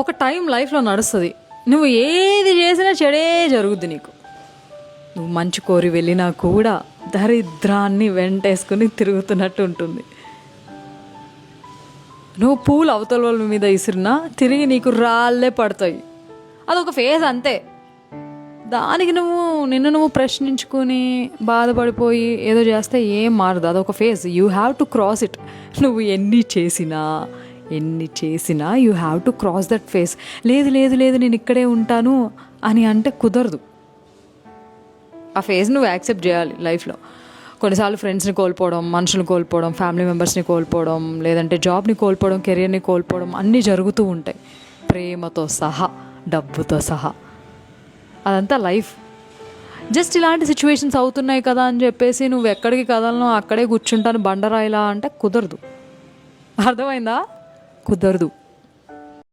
ఒక టైం లైఫ్లో నడుస్తుంది, నువ్వు ఏది చేసినా చెడే జరుగుద్ది నీకు. నువ్వు మంచి కోరి వెళ్ళినా కూడా దరిద్రాన్ని వెంటేసుకుని తిరుగుతున్నట్టు ఉంటుంది. నువ్వు పూలు అవతల వాళ్ళ మీద ఇసిరినా తిరిగి నీకు రాళ్ళే పడతాయి. అదొక ఫేజ్ అంతే. దానికి నిన్ను ప్రశ్నించుకుని బాధపడిపోయి ఏదో చేస్తే ఏం మారదు. అదొక phase. You have to cross it. నువ్వు ఎన్ని చేసినా you have to cross that phase. లేదు లేదు లేదు నేను ఇక్కడే ఉంటాను అని అంటే కుదరదు. ఆ ఫేజ్ నువ్వు యాక్సెప్ట్ చేయాలి లైఫ్లో. కొన్నిసార్లు ఫ్రెండ్స్ని కోల్పోవడం, మనుషులను కోల్పోవడం, ఫ్యామిలీ మెంబర్స్ని కోల్పోవడం, లేదంటే జాబ్ని కోల్పోవడం, కెరియర్ని కోల్పోవడం అన్నీ జరుగుతూ ఉంటాయి, ప్రేమతో సహా, డబ్బుతో సహా. అదంతా లైఫ్. జస్ట్ ఇలాంటి సిచ్యువేషన్స్ అవుతున్నాయి కదా అని చెప్పేసి నువ్వు ఎక్కడికి కదలను అక్కడే కూర్చుంటాను బండరాయిలా అంటే కుదరదు. అర్థమైందా? కుదరదు.